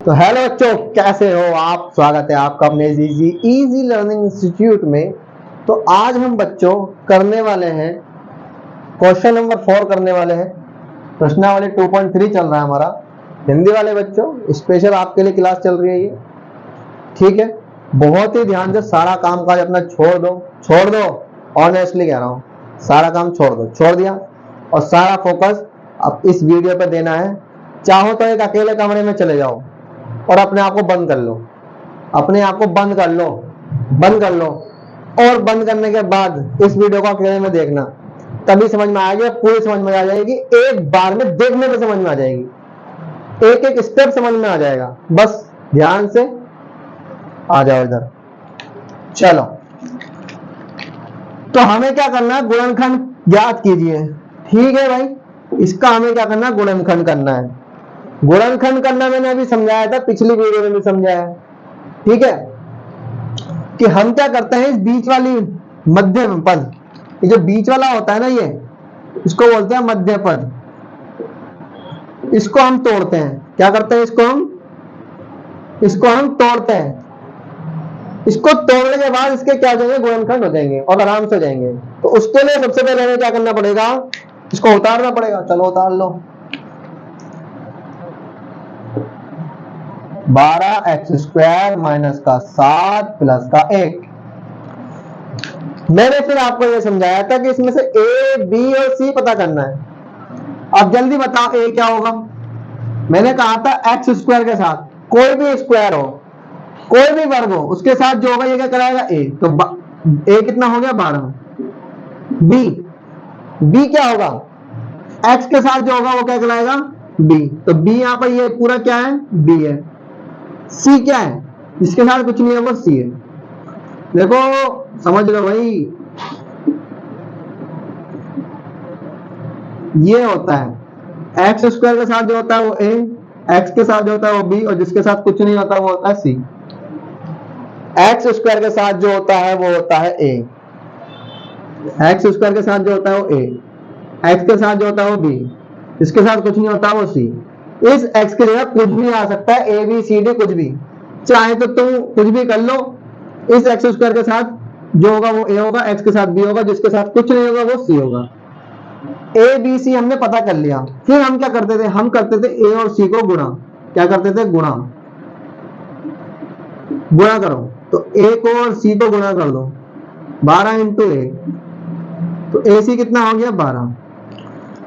तो हेलो बच्चों, कैसे हो आप। स्वागत है आपका अपने इजी लर्निंग इंस्टीट्यूट में। तो आज हम बच्चों करने वाले हैं क्वेश्चन नंबर 4 करने वाले हैं। प्रश्नावली 2.3 चल रहा है हमारा। हिंदी वाले बच्चों स्पेशल आपके लिए क्लास चल रही है ये, ठीक है। बहुत ही ध्यान से सारा काम काज अपना छोड़ दो ऑनेस्टली कह रहा हूँ, सारा काम छोड़ दिया और सारा फोकस अब इस वीडियो पे देना है। चाहो तो एक अकेले कमरे में चले जाओ और अपने आप को बंद कर लो, और बंद करने के बाद इस वीडियो को अकेले में देखना, तभी समझ में आएगी, पूरी समझ में आ जाएगी। एक बार में देखने में समझ में आ जाएगी, एक एक स्टेप समझ में आ जाएगा। बस ध्यान से आ जाओ इधर। चलो, तो हमें क्या करना है, गुणनखंड ज्ञात कीजिए। ठीक है भाई, इसका हमें क्या करना है, गुणनखंड करना है। गुणनखंड करना मैंने अभी समझाया था, पिछली वीडियो में भी समझाया है, ठीक है। कि हम क्या करते हैं, इस बीच वाली मध्य पद, ये जो बीच वाला होता है ना, ये इसको बोलते हैं मध्य पद। इसको हम तोड़ते हैं। क्या करते हैं, इसको हम तोड़ते हैं। इसको तोड़ने के बाद इसके क्या हो जाएंगे, गुणनखंड हो जाएंगे और आराम से हो जाएंगे। तो उसके लिए सबसे पहले हमें क्या करना पड़ेगा, इसको उतारना पड़ेगा। चलो उतार लो। 12x² माइनस का 7 प्लस का 1। मैंने फिर आपको यह समझाया था कि इसमें से a, b और c पता करना है। अब जल्दी बताओ a क्या होगा। मैंने कहा था x² के साथ कोई भी स्क्वायर हो, कोई भी वर्ग हो, उसके साथ जो होगा ये क्या कराएगा, a। तो a कितना हो गया, 12। b क्या होगा, x के साथ जो होगा वो क्या कराएगा, b। तो b यहां पर ये पूरा क्या है, b है। c क्या है, इसके साथ कुछ नहीं है, वो c है। देखो समझ लो भाई, ये होता है x² के साथ जो होता है वो a, x के साथ जो होता है वो b, और जिसके साथ कुछ नहीं होता वो होता है c। x² के साथ जो होता है वो होता है a, x² के साथ जो होता है वो a, x के साथ जो होता है वो b, इसके साथ कुछ नहीं होता वो c। इस x की जगह कुछ भी आ सकता है, a b c d कुछ भी, चाहे तो तुम कुछ भी कर लो। इस x² के साथ जो होगा वो a होगा, x के साथ b होगा, जिसके साथ कुछ नहीं होगा वो c होगा। a b c हमने पता कर लिया। फिर हम क्या करते थे, हम करते थे a और c को गुणा। क्या करते थे, गुणा करो। तो a को और c को गुणा कर दो, 12 इंटू 1, तो ac कितना हो गया, 12।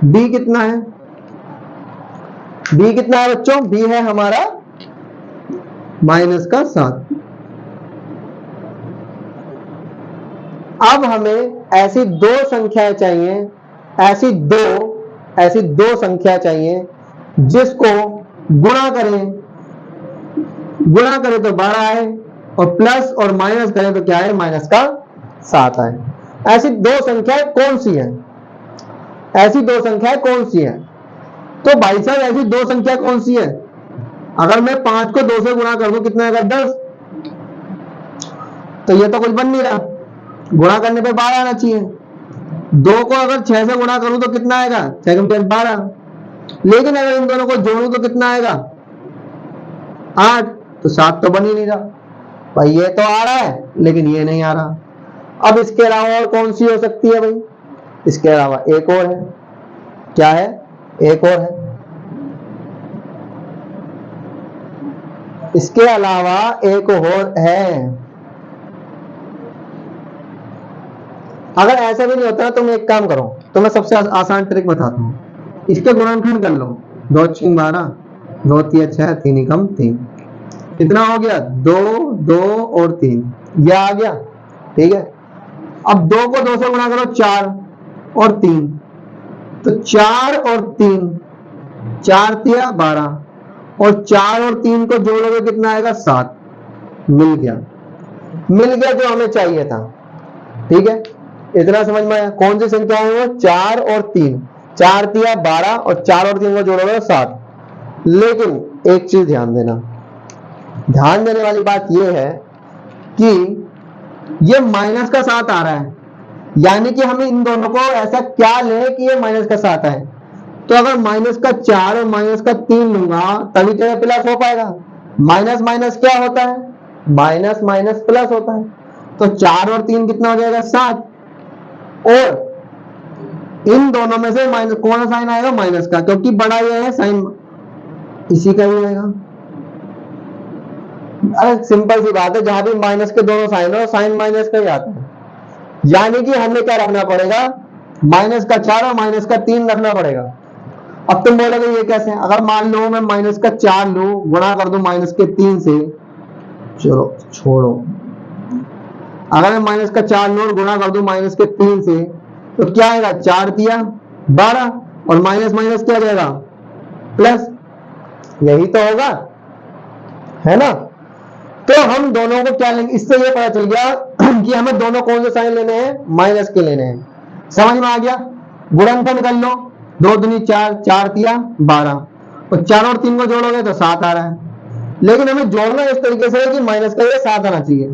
b कितना है, b कितना है बच्चों, b है हमारा माइनस का 7। अब हमें ऐसी दो संख्याएं चाहिए, ऐसी दो संख्या चाहिए जिसको गुणा करें तो 12 आए, और प्लस और माइनस करें तो क्या है, माइनस का 7 आए। ऐसी दो संख्याएं कौन सी है, तो भाई साहब ऐसी दो संख्या कौन सी है। अगर मैं 5 को 2 से गुणा कर दूं कितना आएगा, 10। तो ये तो कुछ बन नहीं रहा, गुणा करने पे 12 आना चाहिए। 2 को अगर 6 से गुणा करूं तो कितना आएगा, 6 के 12। लेकिन अगर इन दोनों को जोड़ूं तो कितना आएगा, 8। तो 7 तो बन ही नहीं रहा भाई, ये तो आ रहा है लेकिन ये नहीं आ रहा। अब इसके अलावा और कौन सी हो सकती है भाई, इसके अलावा एक और है। क्या है, एक और है। इसके अलावा एक और है। अगर ऐसा भी नहीं होता ना, तुम एक काम करो, तो मैं सबसे आसान ट्रिक बताता हूं। इसके गुणनखंड कर लो, 2 6 12, 2 3 6, 3 कम 3, कितना हो गया, 2 2 और 3, यह आ गया, ठीक है। अब 2 को 2 से गुणा करो, 4 और 3, तो 4 और 3, 4 तिया 12, और 4 और 3 को जोड़ोगे कितना आएगा, 7। मिल गया जो हमें चाहिए था, ठीक है। इतना समझ में आया। कौन सी संख्या है वो, 4 और 3, 4 तिया 12 और 4 और 3 को जोड़ोगे 7। लेकिन एक चीज ध्यान देने वाली बात यह है कि ये माइनस का 7 आ रहा है, यानी कि हमें इन दोनों को ऐसा क्या लें कि ये माइनस का 7 आए। तो अगर -4 और -3 लूंगा तभी तो प्लस हो पाएगा। माइनस माइनस क्या होता है, माइनस माइनस प्लस होता है। तो 4 और 3 कितना हो जाएगा, 7। और इन दोनों में से माइनस कौन सा साइन आएगा, माइनस का, क्योंकि बड़ा ये है साइन इसी का ही आएगा। अरे सिंपल सी बात है, जहां भी माइनस के दोनों साइन हो साइन माइनस का ही आता है। यानी कि हमें क्या रखना पड़ेगा, माइनस का 4 और माइनस का 3 रखना पड़ेगा। अब तुम बोलोगे ये कैसे, अगर मान लो मैं माइनस का 4 लू, गुणा कर दू माइनस के 3 से, चलो छोड़ो, अगर मैं माइनस का 4 लू और गुणा कर दू माइनस के 3 से, तो क्या आएगा, 4 दिया 12, और माइनस माइनस क्या जाएगा, प्लस। यही तो होगा, है ना। तो हम दोनों को क्या लेंगे, इससे ये पता चल गया कि हमें दोनों कौन से साइन लेने हैं, माइनस के लेने हैं। समझ में आ गया। गुणनफल कर लो, 2 दूनी 4, 4 तिया 12, और 4 और 3 को जोड़ोगे तो 7 आ रहा है। लेकिन हमें जोड़ना इस तरीके से है कि माइनस का ये 7 आना चाहिए।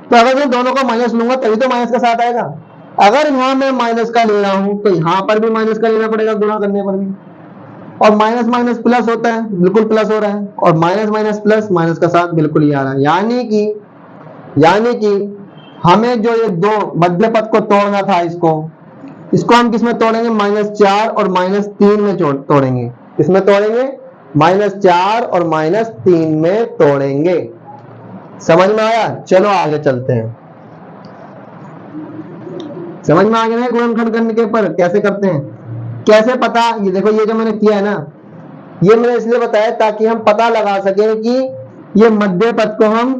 तो अगर मैं दोनों को माइनस लूंगा तभी तो माइनस का 7 आएगा। अगर यहां मैं माइनस का ले रहा हूं तो यहां पर भी माइनस का लेना पड़ेगा गुणा करने पर भी। और माइनस माइनस प्लस होता है, बिल्कुल प्लस हो रहा है, और माइनस माइनस प्लस माइनस का 7 बिल्कुल ही आ रहा है। यानी कि हमें जो ये दो मध्य पद को तोड़ना था, इसको हम किसमें तोड़ेंगे, -4 और -3 में तोड़ेंगे। किसमें तोड़ेंगे, -4 और -3 में तोड़ेंगे। समझ में आया। चलो आगे चलते हैं। समझ में आ गया ना गुणनखंड करने के पर कैसे करते हैं, कैसे पता। ये देखो, ये जो मैंने किया है ना, ये मैंने इसलिए बताया ताकि हम पता लगा सके कि ये मध्य पद को हम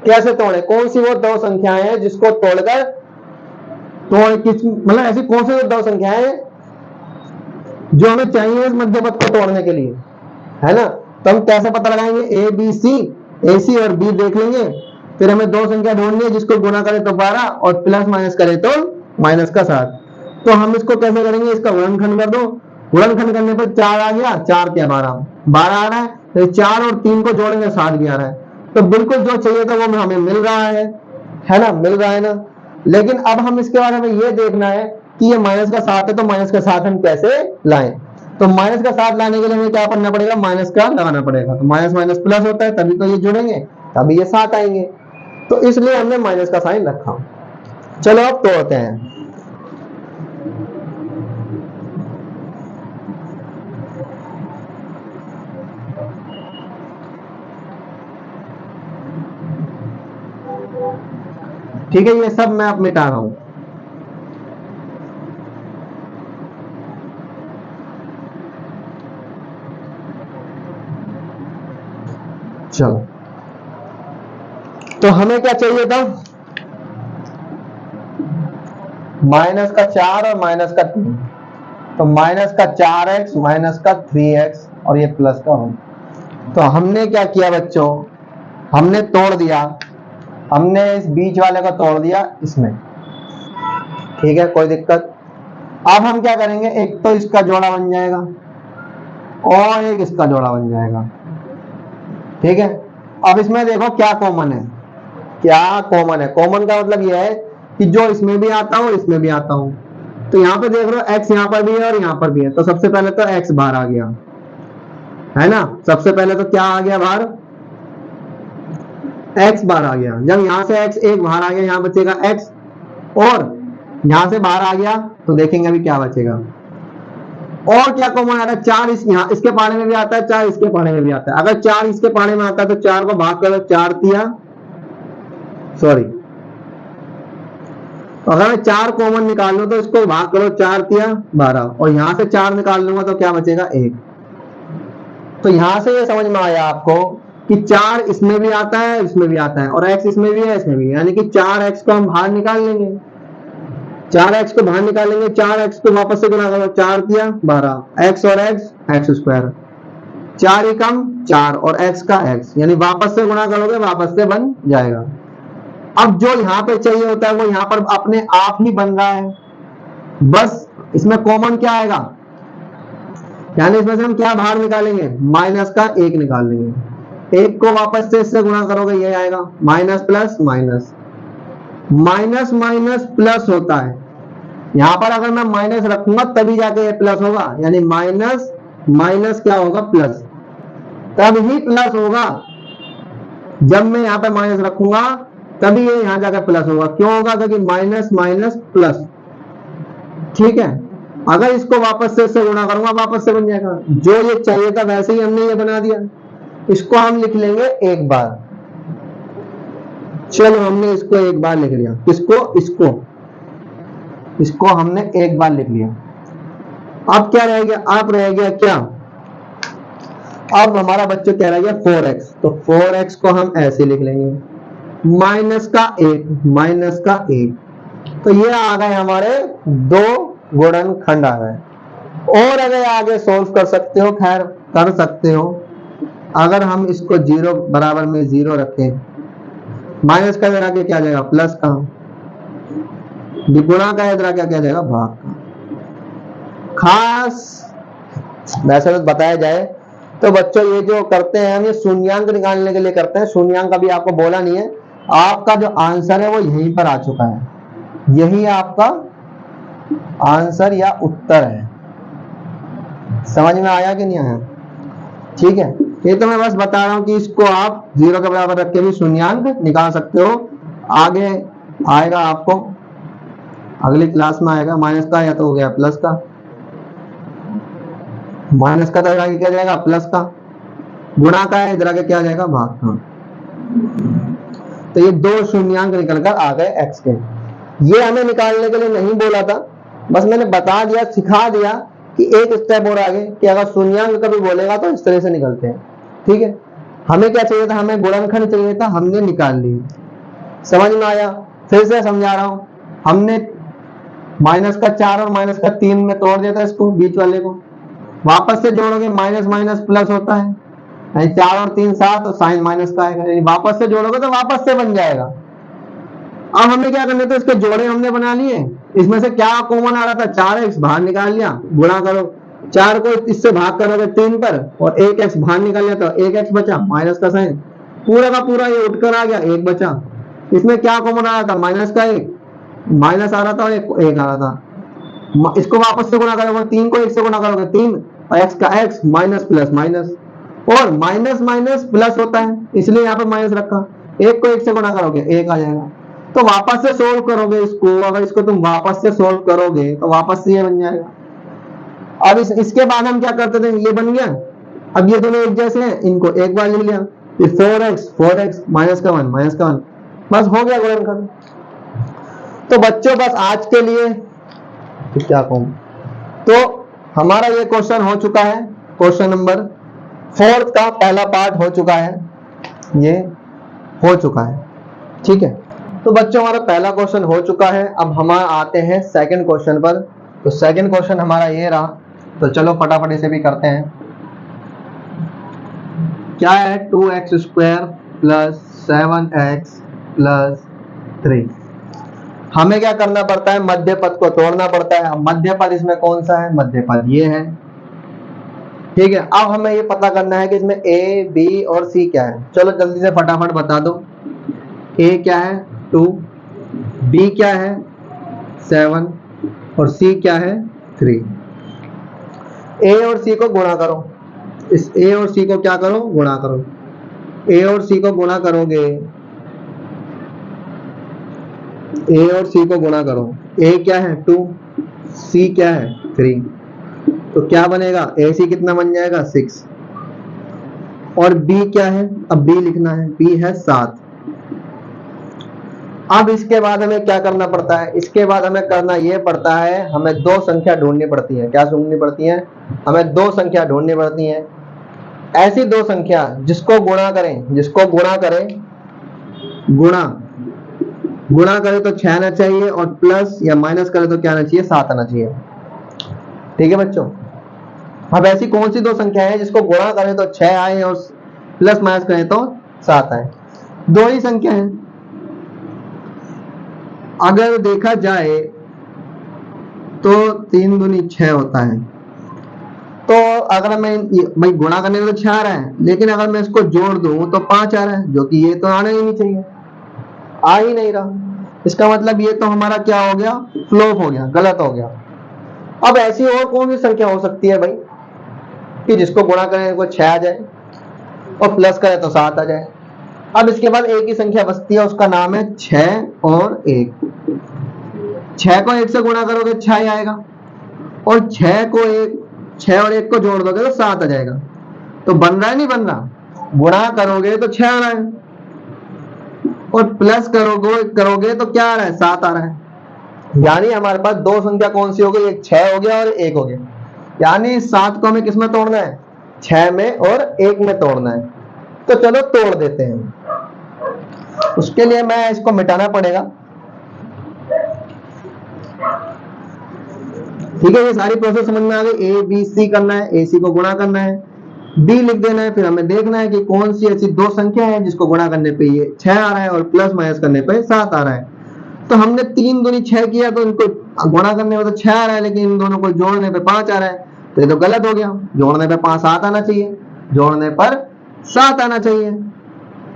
कैसे तोड़े, कौन सी वो दो संख्याएं हैं जिसको तोड़कर मतलब ऐसी कौन सी दो संख्याएं हैं जो हमें चाहिए इस मध्य पद को तोड़ने के लिए, है ना। तो हम कैसे पता लगाएंगे, ए बी सी, ए सी और बी देख लेंगे, फिर हमें दो संख्या ढूंढनी है जिसको गुणा करे तो 12 और प्लस माइनस करे तो माइनस का 7। तो हम इसको कैसे करेंगे, इसका गुणनखंड कर दो। गुणनखंड करने पर 4 आ गया, 4 क्या 12, 12 आ रहा है। तो 4 और 3 को जोड़ेंगे 7 भी आ रहा है। तो बिल्कुल जो चाहिए था वो हमें मिल रहा है ना, मिल रहा है ना। लेकिन अब हम इसके बारे में ये देखना है कि ये माइनस का 7 है, तो माइनस का 7 हम कैसे लाएं। तो माइनस का 7 लाने के लिए हमें क्या करना पड़ेगा, माइनस का लगाना पड़ेगा। तो माइनस माइनस प्लस होता है, तभी तो ये जुड़ेंगे, तभी ये 7 आएंगे। तो इसलिए हमने माइनस का साइन रखा। चलो अब तोड़ते हैं। ठीक है, ये सब मैं अब मिटा रहा हूं। चलो, तो हमें क्या चाहिए था, माइनस का 4 और माइनस का 3। तो माइनस का 4x माइनस का 3x और ये प्लस का 1। तो हमने क्या किया बच्चों, हमने तोड़ दिया, हमने इस बीच वाले को तोड़ दिया इसमें। ठीक है, कोई दिक्कत। अब हम क्या करेंगे, एक तो इसका जोड़ा बन जाएगा और एक इसका जोड़ा बन जाएगा। ठीक है, अब इसमें देखो क्या कॉमन है, क्या कॉमन है। कॉमन का मतलब यह है कि जो इसमें भी आता हूं इसमें भी आता हूं। तो यहां पे देख लो x यहां पर भी है और यहां पर भी है। तो सबसे पहले तो x बाहर आ गया, है ना। सबसे पहले तो क्या आ गया बाहर, x बाहर आ गया। जब यहां से x एक बाहर आ गया, यहां बचेगा x, और यहां से बाहर आ गया तो देखेंगे अभी क्या बचेगा। और क्या कॉमन आ रहा है, 4 इसके पाने में भी आता है, 4 इसके पाने में भी आता है। अगर 4 इसके पाने में आता है तो 4 को भाग करो, 4 तिया सॉरी, तो अगर मैं 4 कॉमन निकाल लूं तो इसको भाग करो, 4 तिया 12, और यहां से 4 निकाल लूंगा तो क्या बचेगा 1। तो यहां से ये समझ में आया आपको कि 4 इसमें भी आता है इसमें भी आता है, और x इसमें भी है इसमें भी है। यानी कि 4x को हम बाहर निकाल लेंगे, 4x को बाहर निकालेंगे, 4x को वापस से गुणा करो, 4 दिया 12, x और x स्क्वायर, 4 एकम 4 और x का x, यानी वापस से गुणा करोगे वापस से बन जाएगा। अब जो यहाँ पे चाहिए होता है वो यहाँ पर अपने आप ही बन रहा है। बस इसमें कॉमन क्या आएगा, यानी इसमें से हम क्या बाहर निकालेंगे, माइनस का 1 निकाल लेंगे। 1 को वापस से इससे गुणा करोगे ये आएगा, minus plus minus, minus minus plus होता है। यहां पर अगर मैं माइनस रखूंगा तभी जाके ये प्लस होगा, यानी माइनस माइनस क्या होगा, प्लस, तब ही प्लस होगा। जब मैं यहाँ पे माइनस रखूंगा तभी ये यहाँ जाकर प्लस होगा। क्यों होगा? क्योंकि माइनस माइनस प्लस। ठीक है, अगर इसको वापस से इससे गुणा करूंगा वापस से बन जाएगा। जो ये चाहिए था वैसे ही हमने ये बना दिया। इसको हम लिख लेंगे एक बार। चलो हमने इसको एक बार लिख लिया। किसको? इसको हमने एक बार लिख लिया। अब क्या रह गया? अब रह गया क्या? अब हमारा बच्चों क्या रह गया? 4x। तो 4x को हम ऐसे लिख लेंगे, माइनस का 1। तो ये आ गए हमारे दो गुणनखंड आ गए। और अगर आगे सोल्व कर सकते हो, खैर कर सकते हो। अगर हम इसको 0 बराबर में 0 रखें, माइनस का इधर आके क्या जाएगा? प्लस का। गुणा का इधर आके क्या जाएगा? भाग का। खास वैसे तो बताया जाए तो बच्चों ये जो करते हैं हम ये शून्यांक निकालने के लिए करते हैं। शून्यांक अभी आपको बोला नहीं है। आपका जो आंसर है वो यहीं पर आ चुका है। यही आपका आंसर या उत्तर है। समझ में आया कि नहीं आया? ठीक है, ये तो मैं बस बता रहा हूं कि इसको आप 0 के बराबर रख के भी शून्यांक निकाल सकते हो। आगे आएगा आपको, अगली क्लास में आएगा। माइनस का या तो हो गया प्लस का, माइनस का तो आगे क्या जाएगा? प्लस का। गुणा का है, इधर आगे क्या जाएगा? भाग का। तो ये दो शून्यांक निकलकर आ गए x के। ये हमें निकालने के लिए नहीं बोला था, बस मैंने बता दिया, सिखा दिया कि एक स्टेप और आगे कि अगर शून्यांक कभी बोलेगा तो इस तरह से निकलते हैं। ठीक है, हमें क्या चाहिए था? हमें गुणनखंड चाहिए था, हमने निकाल ली। समझ में आया? फिर से समझा रहा हूं। हमने माइनस का 4 और माइनस का 3 में तोड़ दिया था इसको, बीच वाले को। वापस से जोड़ोगे माइनस माइनस प्लस होता है, 4 और 3 7, तो साइन माइनस का आएगा। वापस से जोड़ोगे तो वापस से बन जाएगा। अब हमें क्या करने थे? इसके जोड़े हमने बना लिए। इसमें से क्या कॉमन आ रहा था? 4x बाहर निकाल लिया। गुणा करो, 4 को इससे भाग करोगे 3 पर और 1x बाहर निकाल लिया तो 1x बचा, माइनस का साइन। पूरा का पूरा ये उठकर आ गया, 1 बचा। इसमें क्या कॉमन आ रहा था? माइनस का 1 माइनस आ रहा था और 1 आ रहा था। इसको वापस से गुणा करोगे, 3 को 1 से गुणा करोगे 3, और x का x, माइनस प्लस माइनस। और माइनस माइनस प्लस होता है, इसलिए यहाँ पे माइनस रखा। 1 को 1 से गुणा करोगे 1 आ जाएगा। तो वापस से सोल्व करोगे इसको, अगर इसको तुम वापस से सोल्व करोगे तो वापस से ये बन जाएगा। अब इसके बाद हम क्या करते थे? ये बन गया। अब ये दोनों एक जैसे हैं, इनको एक बार लिख लिया। 4x माइनस का 1 बस हो गया गुणनखंड। तो बच्चों बस आज के लिए तो क्या कहूं, तो हमारा ये क्वेश्चन हो चुका है। क्वेश्चन नंबर 4 का पहला पार्ट हो चुका है, ये हो चुका है। ठीक है, तो बच्चों हमारा पहला क्वेश्चन हो चुका है। अब हम आते हैं सेकंड क्वेश्चन पर। तो सेकंड क्वेश्चन हमारा ये रहा, तो चलो फटाफट इसे भी करते हैं। क्या है? 2x² plus 7x plus 3। हमें क्या करना पड़ता है? मध्य पद को तोड़ना पड़ता है। मध्य पद इसमें कौन सा है? मध्य पद ये है। ठीक है, अब हमें ये पता करना है कि इसमें a, b और c क्या है। चलो जल्दी से फटाफट बता दो। a क्या है? 2, b क्या है? 7 और c क्या है? 3। a और c को गुणा करो। इस a और c को क्या करो? गुणा करो। a और c को गुणा करोगे, a और c को गुणा करो। a क्या है? 2, c क्या है? 3। तो क्या बनेगा? AC कितना बन जाएगा? 6। और B क्या है? अब B लिखना है, B है 7। अब इसके बाद हमें क्या करना पड़ता है? इसके बाद हमें करना यह पड़ता है, हमें दो संख्या ढूंढनी पड़ती है। क्या ढूंढनी पड़ती है? हमें दो संख्या ढूंढनी पड़ती है। ऐसी दो संख्या जिसको गुणा करें, गुणा करें तो 6 आना चाहिए, और प्लस या माइनस करें तो क्या आना चाहिए? 7 आना चाहिए। ठीक है बच्चों, अब ऐसी कौन सी दो संख्या है जिसको गुणा करें तो 6 आए और प्लस माइनस करें तो 7 आए? दो ही संख्या है। अगर देखा जाए तो 3 दूनी 6 होता है। तो अगर मैं गुणा करने में तो 6 आ रहा है, लेकिन अगर मैं इसको जोड़ दूं तो 5 आ रहा है, जो कि ये तो आना ही नहीं चाहिए, आ ही नहीं रहा। इसका मतलब ये तो हमारा क्या हो गया? फ्लॉप हो गया, गलत हो गया। अब ऐसी और कौन सी संख्या हो सकती है भाई कि जिसको गुणा करें तो 6 आ जाए और प्लस करें तो 7 आ जाए? अब इसके बाद एक ही संख्या बचती है, उसका नाम है 6 और 1। 6 को 1 से गुणा करोगे 6 ही आएगा, और 6 और 1 को जोड़ दोगे तो 7 आ जाएगा। तो बन रहा है नहीं बन रहा? गुणा करोगे तो 6 आ रहा है, और प्लस करोगे तो क्या आ रहा है? 7 आ रहा है। यानी हमारे पास दो संख्या कौन सी हो गई? एक 6 हो गया और 1 हो गया। यानी 7 को हमें किस में तोड़ना है? 6 में और 1 में तोड़ना है। तो चलो तोड़ देते हैं। उसके लिए मैं इसको मिटाना पड़ेगा। ठीक है, ये सारी प्रोसेस समझ में आ गई। ए बी सी करना है, ए सी को गुणा करना है, बी लिख देना है, फिर हमें देखना है कि कौन सी ऐसी दो संख्या है जिसको गुणा करने पे ये 6 आ रहा है और प्लस माइनस करने पे 7 आ रहा है। तो हमने 3 दूनी 6 किया, तो इनको गुणा करने में तो 6 आ रहा है, लेकिन इन दोनों को जोड़ने पे 5 आ रहा है। तो ये तो गलत हो गया, जोड़ने पे 5 7 आना चाहिए, जोड़ने पर 7 आना चाहिए।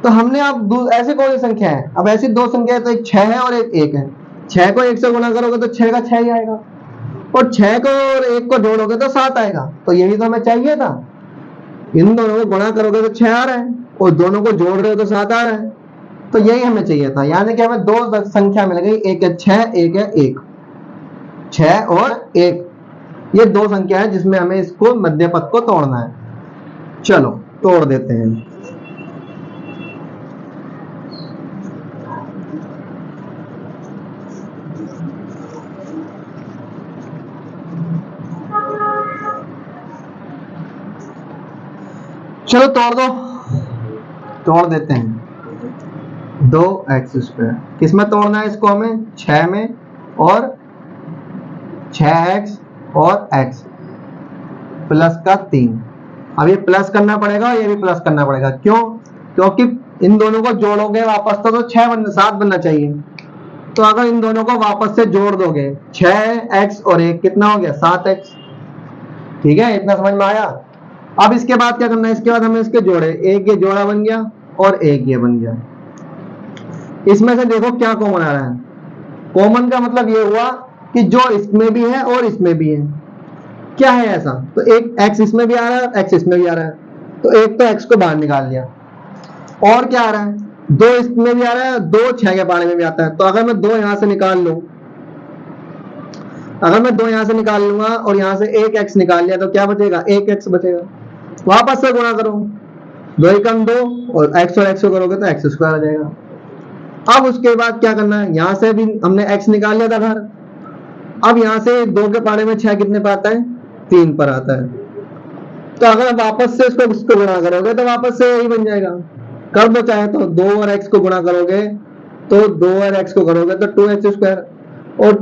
तो हमने अब ऐसी कौन सी संख्या है? अब ऐसी दो संख्या है, तो एक 6 है और एक 1 है। 6 को 1 से गुणा करोगे तो 6 का 6 ही आएगा, और 6 को और 1 को जोड़ोगे तो 7 आएगा। तो यही तो हमें चाहिए था। इन दोनों को गुणा करोगे तो 6 आ रहा है, और दोनों को जोड़ रहे हो तो 7 आ रहा है। तो यही हमें चाहिए था। यानी कि हमें दो संख्या मिल गई, एक है 6, एक है 1। 6 और 1 ये दो संख्या है जिसमें हमें इसको मध्य पद को तोड़ना है। चलो तोड़ देते हैं। चलो तोड़ देते हैं। 2x², किसमें तोड़ना है इसको हमें? 6 में, और 6x और x प्लस का 3। अब ये प्लस करना पड़ेगा, ये भी प्लस करना पड़ेगा। क्यों? क्योंकि इन दोनों को जोड़ोगे वापस तो 7 बनना चाहिए। तो अगर इन दोनों को वापस से जोड़ दोगे, 6x और 1 कितना हो गया? 7x। ठीक है, इतना समझ में आया? अब इसके बाद क्या करना है? इसके बाद हमें इसके जोड़े, एक ये जोड़ा बन गया और एक ये बन गया। इसमें से देखो क्या कॉमन आ रहा है। कॉमन का मतलब ये हुआ कि जो इसमें भी है और इसमें भी है। क्या है ऐसा? तो एक x इसमें भी आ रहा है, x इसमें भी आ रहा है, तो एक तो x को बाहर निकाल लिया। और क्या आ रहा है? 2 इसमें भी आ रहा है, 2 6 के बारे में भी आता है। तो अगर मैं 2 यहां से निकाल लूं, अगर मैं 2 यहां से निकाल लूंगा और यहां से एक x निकाल लिया, तो क्या बचेगा? 1x बचेगा। वापस से गुणा करो, 2 कम 2, और x और x को करोगे तो x² आ जाएगा। अब उसके बाद क्या करना है? यहां से भी हमने x निकाल लिया था बाहर। अब यहां से 2 के पारे में 6 कितने पर आता है? 3 पर आता है। तो अगर वापस से इसको गुणा करोगे तो वापस से यही बन जाएगा। कर दो चाहे तो, 2 और x को गुणा करोगे तो 2 और x को करोगे तो 2x², और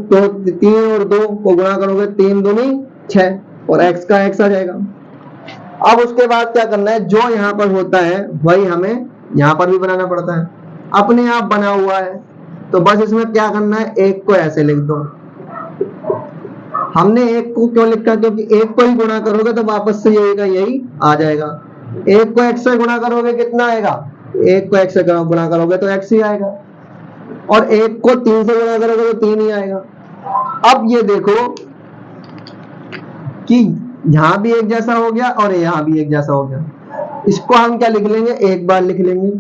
3 और 2 को गुणा करोगे 3 दूनी 6, और x का x आ जाएगा। अब उसके बाद क्या करना है? जो यहाँ पर होता है वही हमें यहाँ पर भी बनाना पड़ता है। अपने आप बना हुआ है, तो बस इसमें क्या करना है? एक को ऐसे लिख दो। हमने एक को क्यों लिखा? क्योंकि एक को ही गुणा करोगे तो वापस से यही का यही आ जाएगा। एक को x से गुणा करोगे कितना आएगा? एक को x से गुणा करोगे तो x ही आएगा, और एक को 3 से गुणा करोगे तो 3 ही आएगा। अब ये देखो कि यहां भी एक जैसा हो गया और यहां भी एक जैसा हो गया। इसको हम क्या लिख लेंगे? एक बार लिख लेंगे।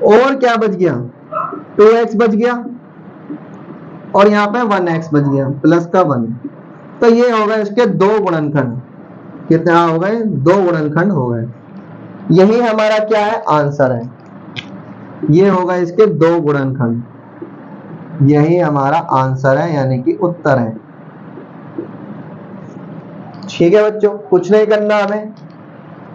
और क्या बच गया? 2x बच गया, और यहाँ पे 1x बच गया, प्लस का 1। तो ये हो गए इसके 2 गुणनखंड। कितना हो गए? 2 गुणनखंड हो गए। यही हमारा क्या है? आंसर है। ये होगा इसके 2 गुणनखंड, यही हमारा आंसर है, यानी कि उत्तर है। ठीक है बच्चों, कुछ नहीं करना, हमें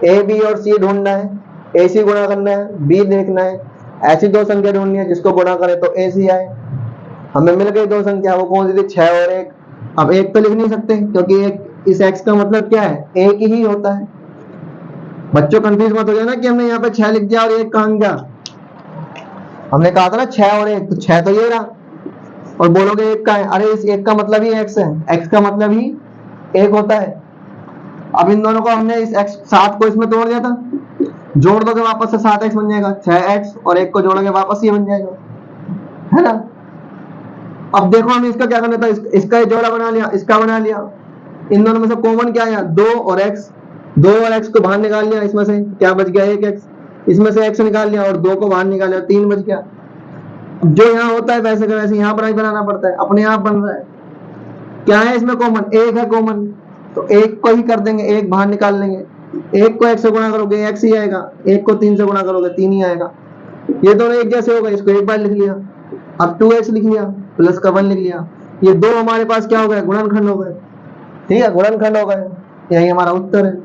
ए बी और सी ढूंढना है, ए सी गुणा करना है, बी देखना है, ऐसी दो संख्या ढूंढनी है जिसको गुणा करे तो ए सी आए। हमें मिल गई दो संख्या, वो कौन सी थी? 6 और 1। अब एक तो लिख नहीं सकते क्योंकि एक इस x का मतलब क्या है? एक ही होता है। बच्चों कंफ्यूज मत हो जाना कि हमने यहाँ पे 6 लिख दिया और 1 कहां गया। हमने कहा था ना 6 और 1, तो 6 तो ये रहा, और बोलोगे 1 का है। अरे इस 1 का मतलब ही x है, x का मतलब ही 1 होता है। अब इन दोनों को हमने इस x 7 को इसमें तोड़ दिया था, जोड़ दोगे वापस से 7x बन जाएगा। 6x और 1 को जोड़ोगे वापस ये बन जाएगा, है ना। अब देखो हमें इसका क्या करना था? इसका ये जोड़ा बना लिया, इसका बना लिया। इन दोनों में से कॉमन क्या है? 2 और x। 2 और x को बाहर निकाल लिया, इसमें से क्या बच गया? 1x। इसमें से x निकाल लिया और 2 को बाहर निकाल लिया, 3 बच गया। जो यहाँ होता है वैसे का वैसे यहाँ पर ही बनाना पड़ता है, अपने आप बन रहा है। क्या है इसमें कॉमन? 1 है कॉमन, तो 1 को ही कर देंगे, 1 बाहर निकाल लेंगे। 1 को 1 से गुणा करोगे x ही आएगा, 1 को 3 से गुणा करोगे 3 ही आएगा। ये दोनों एक जैसे हो गए, इसको एक बार लिख लिया। अब 2x लिख लिया, प्लस का 1 लिख लिया। ये दो हमारे पास क्या हो गए? गुणनखंड हो गए। ठीक है, गुणनखंड हो गए, यही हमारा उत्तर है।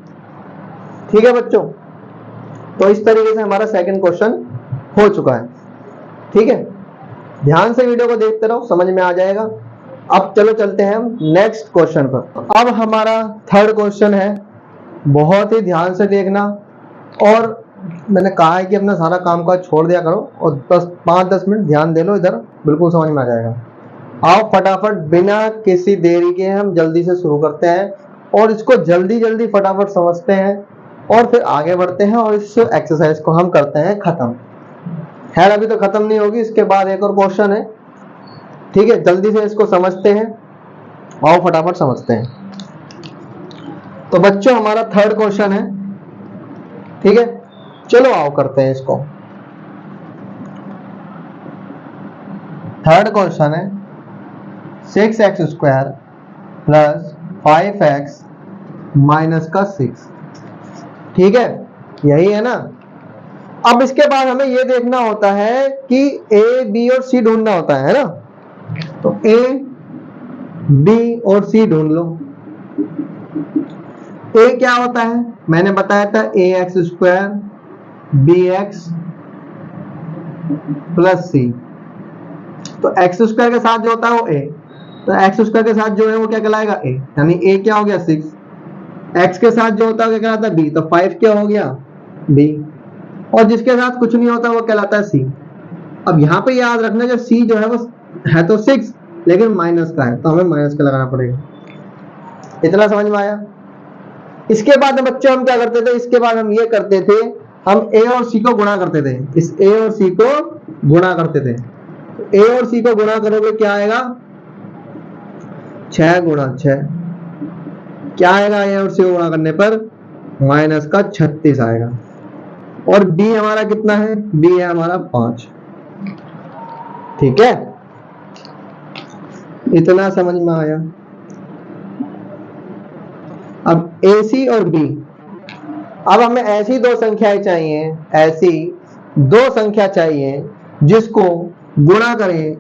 ठीक है बच्चों, तो इस तरीके से हमारा सेकंड क्वेश्चन हो चुका है। ठीक है, ध्यान से वीडियो को देखते रहो, समझ में आ जाएगा। अब चलो चलते हैं हम नेक्स्ट क्वेश्चन पर। अब हमारा थर्ड क्वेश्चन है, बहुत ही ध्यान से देखना, और मैंने कहा है कि अपना सारा काम काज छोड़ दिया करो और 5-10 मिनट ध्यान दे लो, इधर बिल्कुल समझ में आ जाएगा। आओ फटाफट बिना किसी देरी के हम जल्दी से शुरू करते हैं और इसको जल्दी जल्दी फटाफट समझते हैं और फिर आगे बढ़ते हैं और इस एक्सरसाइज को हम करते हैं खत्म। खैर अभी तो खत्म नहीं होगी, इसके बाद एक और क्वेश्चन है। ठीक है, जल्दी से इसको समझते हैं, आओ फटाफट समझते हैं। तो बच्चों हमारा थर्ड क्वेश्चन है। ठीक है, चलो आओ करते हैं इसको। थर्ड क्वेश्चन है 6x² प्लस 5x माइनस का 6। ठीक है, यही है ना। अब इसके बाद हमें यह देखना होता है कि a, b और c ढूंढना होता है ना। तो a, b और c ढूंढ लो। a क्या होता है? मैंने बताया था ax² bx प्लस c। तो x² के साथ जो होता है वो a, तो x² के साथ जो है वो क्या कहलाएगा? a, यानी a क्या हो गया? 6। x के साथ जो होता है क्या कहलाता है? b, तो 5 क्या हो गया? b। और जिसके साथ कुछ नहीं होता वो कहलाता है c। अब यहाँ पे याद रखना, जो c जो है वो है तो 6 लेकिन माइनस का है, तो हमें माइनस का लगाना पड़ेगा। इतना समझ में आया? इसके बाद बच्चों हम क्या करते थे? इसके बाद हम ये करते थे, हम a और c को गुणा करते थे। इस a और c को गुणा करते थे। a और c को गुणा करोगे क्या आएगा? 6 गुणा 6। क्या आएगा a और c को गुणा करने पर? माइनस का 36 आएगा। और b हमारा कितना है? b है हमारा 5। ठीक है, इतना समझ में आया। अब AC और B, अब हमें ऐसी दो संख्याएं चाहिए, ऐसी दो संख्या चाहिए जिसको गुणा करें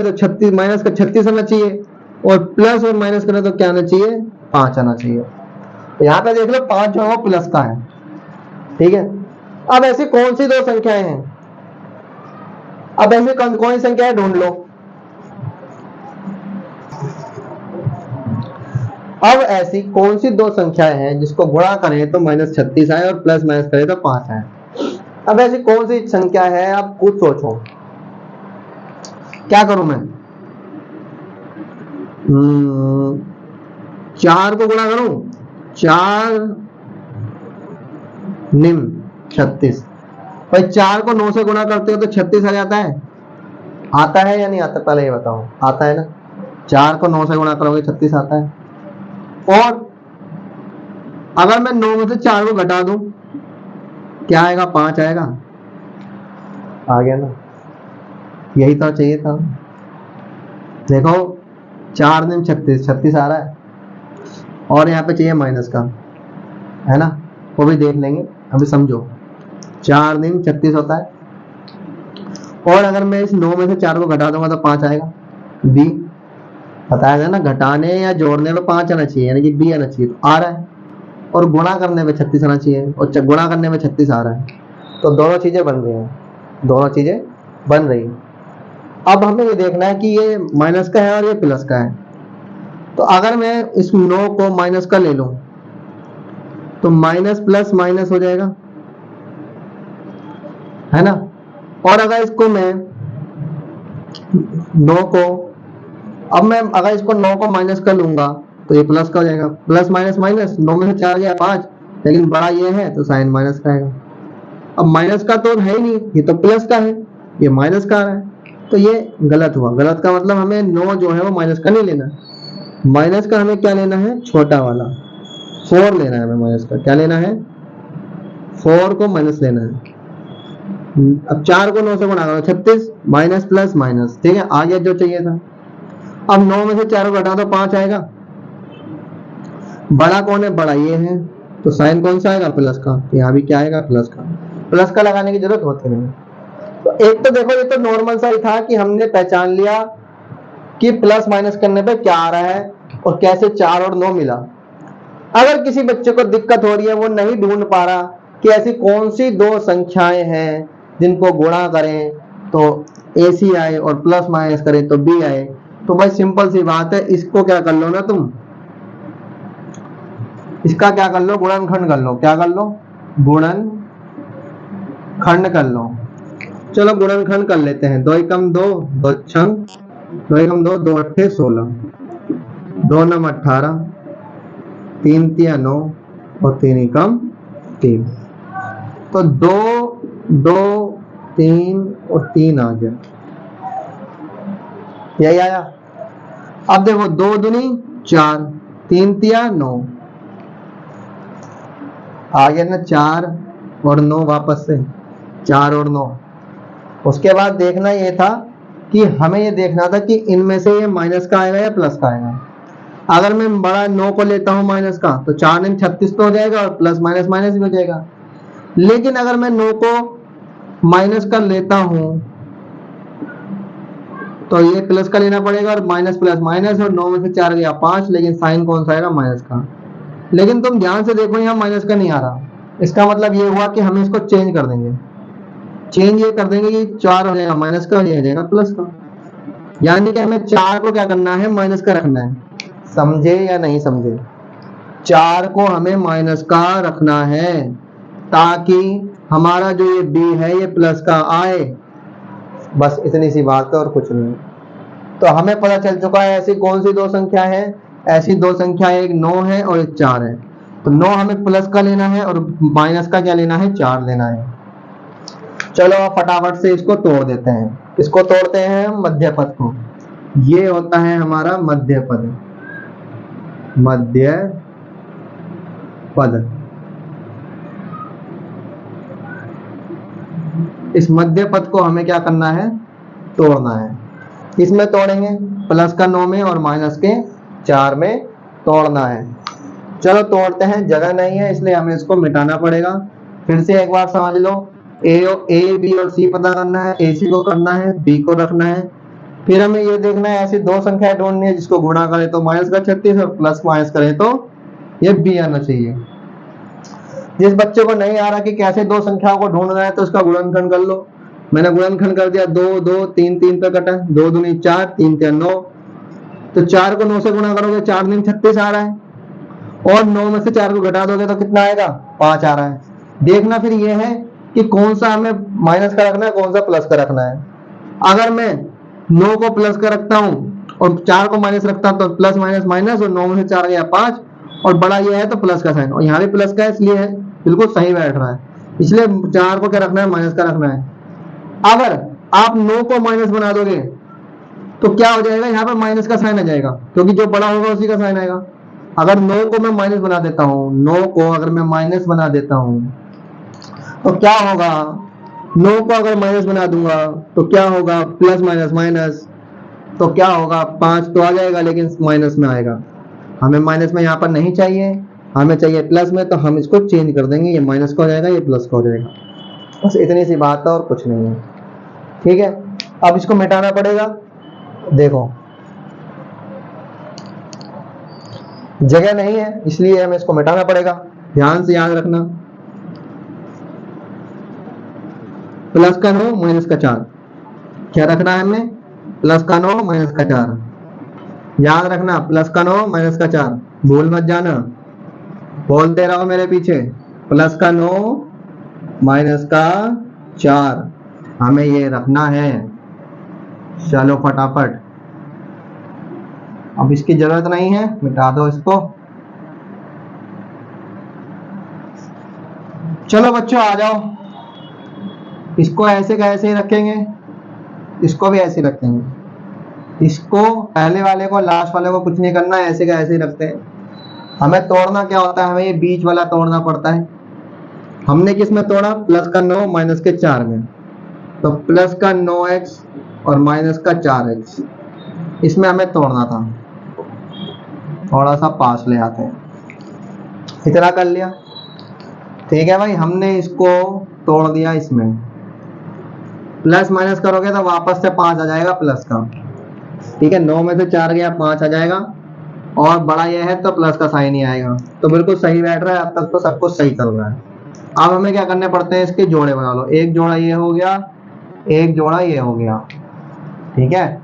तो 36 माइनस का 36 आना चाहिए और प्लस और माइनस करें तो क्या आना चाहिए? 5 आना चाहिए। तो यहाँ पे देख लो 5 जो है वो प्लस का है। ठीक है, अब ऐसी कौन सी दो संख्याएं हैं? अब ऐसी कौन सी संख्याएं ढूंढ लो। अब ऐसी कौन सी दो संख्याएं हैं जिसको गुणा करें तो माइनस 36 आए और प्लस माइनस करें तो 5 आए? अब ऐसी कौन सी संख्या है? आप खुद सोचो। क्या करूं मैं? 4 को गुणा करूं, 4 निम 36। भाई 4 को 9 से गुणा करते हो तो 36 आ जाता है। आता है या नहीं आता? पहले ये बताओ, आता है ना? 4 को 9 से गुणा करोगे 36 आता है। और अगर मैं 9 में से 4 को घटा दूं क्या आएगा? 5 आएगा। आ गया ना? यही तो चाहिए था। देखो 4 दिन 36 आ रहा है और यहाँ पे चाहिए माइनस का, है ना? वो भी देख लेंगे, अभी समझो। 4 दिन 36 होता है और अगर मैं इस 9 में से 4 को घटा दूंगा तो 5 आएगा। बी बताया गया ना, घटाने या जोड़ने पे 5 आना चाहिए, यानी कि बी आना चाहिए, तो आ रहा है। और गुणा करने पे 36 आना चाहिए और गुणा करने में 36 आ रहा है। तो दोनों चीजें बन रही हैं, दोनों चीजें बन रही हैं। अब हमें ये देखना है कि ये माइनस का है और ये प्लस का है। तो अगर मैं इस 9 को माइनस का ले लूं तो माइनस प्लस माइनस हो जाएगा, है ना? और अगर इसको मैं 9 को अगर इसको 9 को माइनस कर लूंगा तो ये प्लस का हो जाएगा। प्लस माइनस माइनस, 9 में से 4 गया 5, लेकिन बड़ा ये है तो साइन माइनस का आएगा। अब माइनस का तो है ही नहीं, ये तो प्लस का है, ये माइनस का आ रहा है, तो ये गलत हुआ। गलत का मतलब हमें 9 जो है वो माइनस का नहीं लेना, माइनस का हमें क्या लेना है? छोटा वाला 4 लेना है हमें। माइनस का क्या लेना है? 4 को माइनस लेना है। अब 4 को 9 से गुणा करो, 36 माइनस प्लस माइनस, ठीक है, आ गया जो चाहिए था। अब 9 में से 4 को घटा दो, 5 आएगा। बड़ा कौन है? बड़ा ये है, तो साइन कौन सा आएगा? प्लस का। तो यहाँ भी क्या आएगा? प्लस का। प्लस का लगाने की जरूरत होती नहीं। तो एक तो देखो, ये तो नॉर्मल सा ही था कि हमने पहचान लिया कि प्लस माइनस करने पे क्या आ रहा है और कैसे 4 और 9 मिला। अगर किसी बच्चे को दिक्कत हो रही है, वो नहीं ढूंढ पा रहा कि ऐसी कौन सी दो संख्याएं हैं जिनको गुणा करें तो ए सी आए और प्लस माइनस करें तो बी आए, तो भाई सिंपल सी बात है, इसको क्या कर लो ना तुम, इसका क्या कर लो? गुणनखंड कर लो। क्या कर लो? गुणनखंड कर लो। चलो गुणनखंड कर लेते हैं। 2 एकम 2, 2 छंग, 2 एकम 2, 2 अट्ठे 16, 2 नम 18, 3 तिया 9 और 3 एकम 3। तो 2 2 3 और 3 आ गया, यही आया। अब देखो 2 दूनी 4, 3 तिया 9, आ गया ना 4 और 9, वापस से 4 और 9। उसके बाद देखना ये था कि हमें ये देखना था कि इनमें से ये माइनस का आएगा या प्लस का आएगा। अगर मैं बड़ा 9 को लेता हूं माइनस का, तो 4 9 36 तो हो जाएगा और प्लस माइनस माइनस भी हो जाएगा। लेकिन अगर मैं 9 को माइनस का लेता हूं तो ये प्लस का लेना पड़ेगा और माइनस प्लस माइनस, और 9 में से 4 गया 5, लेकिन साइन कौन सा आएगा? माइनस का। लेकिन तुम ध्यान से देखो, यहाँ माइनस का नहीं आ रहा। इसका मतलब ये हुआ कि हमें इसको चेंज कर देंगे। चेंज ये कर देंगे कि 4 हो जाएगा माइनस का, ये हो जाएगा प्लस का। यानी कि हमें 4 को क्या करना है? माइनस का रखना है। समझे या नहीं समझे? 4 को हमें माइनस का रखना है ताकि हमारा जो ये b है ये प्लस का आए। बस इतनी सी बात है और कुछ नहीं। तो हमें पता चल चुका है ऐसी कौन सी दो संख्या है। ऐसी दो संख्या, एक 9 है और एक 4 है। तो 9 हमें प्लस का लेना है और माइनस का क्या लेना है? 4 लेना है। चलो अब फटाफट से इसको तोड़ देते हैं। इसको तोड़ते हैं मध्य पद को। ये होता है हमारा मध्य पद। मध्य पद। इस मध्य पद को हमें क्या करना है? तोड़ना है। इसमें तोड़ेंगे, प्लस का 9 में और माइनस के 4 में तोड़ना है। चलो तोड़ते हैं। जगह नहीं है इसलिए हमें इसको मिटाना पड़ेगा। फिर से एक बार समझ लो, ए बी और सी पता करना है, ए सी को करना है, बी को रखना है। फिर हमें ये देखना है ऐसी दो संख्याएं ढूंढनी है जिसको गुणा करें तो माइनस का 36 और प्लस माइनस करें तो ये बी आना चाहिए। जिस बच्चे को नहीं आ रहा कि कैसे दो संख्याओं को ढूंढना है तो उसका गुणनखंड कर लो। मैंने गुणनखंड कर दिया। 2 2 3 3 पे कटा, 2 दूनी 4, 3 3 9। तो 4 को 9 से गुणा करोगे, 4 दिन 36 आ रहा है, और 9 में से 4 को घटा दोगे तो कितना आएगा? 5 आ रहा है। देखना फिर ये है कि कौन सा हमें माइनस का रखना है, कौन सा प्लस का रखना है। अगर मैं 9 को प्लस का रखता हूं और 4 को माइनस रखता हूं तो प्लस माइनस माइनस, और 9 में से 4 गया 5, और बड़ा ये है तो प्लस का साइन, और यहाँ भी प्लस का है इसलिए है, बिल्कुल सही बैठ रहा है। इसलिए 4 को क्या रखना है? माइनस का रखना है। अगर आप 9 को माइनस बना दोगे तो क्या हो जाएगा? यहाँ पे माइनस का साइन आ जाएगा, क्योंकि जो बड़ा होगा उसी का साइन आएगा। अगर 9 को मैं माइनस बना देता हूँ, 9 को अगर मैं माइनस बना देता हूँ तो क्या होगा? 9 को अगर माइनस बना दूंगा तो क्या होगा? प्लस माइनस माइनस, तो क्या होगा? 5 तो आ जाएगा लेकिन माइनस में आएगा। हमें माइनस में यहाँ पर नहीं चाहिए, हमें चाहिए प्लस में, तो हम इसको चेंज कर देंगे। ये माइनस का हो जाएगा, ये प्लस का हो जाएगा। बस इतनी सी बात है और कुछ नहीं है। ठीक है, अब इसको मिटाना पड़ेगा। देखो जगह नहीं है इसलिए हमें इसको मिटाना पड़ेगा। ध्यान से याद रखना, प्लस का 9 माइनस का 4, क्या रखना है हमें? प्लस का 9 माइनस का 4। याद रखना, प्लस का 9 माइनस का 4, भूल मत जाना, बोलते रहो मेरे पीछे। प्लस का 9 माइनस का 4 हमें ये रखना है। चलो फटाफट, अब इसकी जरूरत नहीं है, मिटा दो इसको। चलो बच्चों आ जाओ, इसको ऐसे का ऐसे ही रखेंगे, इसको भी ऐसे रखेंगे। इसको पहले वाले को लास्ट वाले को कुछ नहीं करना है, ऐसे का ऐसे ही रखते हैं। हमें तोड़ना क्या होता है? हमें ये बीच वाला तोड़ना पड़ता है। हमने किस में तोड़ा, प्लस का 9 माइनस के 4 में, तो प्लस का 9x और माइनस का 4x, इसमें हमें तोड़ना था। थोड़ा सा पास ले आते हैं, इतना कर लिया, ठीक है भाई। हमने इसको तोड़ दिया, इसमें प्लस माइनस करोगे तो वापस से 5 आ जाएगा प्लस का, ठीक है। 9 में से 4 गया, 5 आ जाएगा, और बड़ा ये है तो प्लस का साइन ही आएगा। तो बिल्कुल सही बैठ रहा है, अब तक तो सब कुछ सही चल रहा है। अब हमें क्या करने पड़ते हैं, इसके जोड़े बना लो। एक जोड़ा ये हो गया, एक जोड़ा ये हो गया, ठीक है।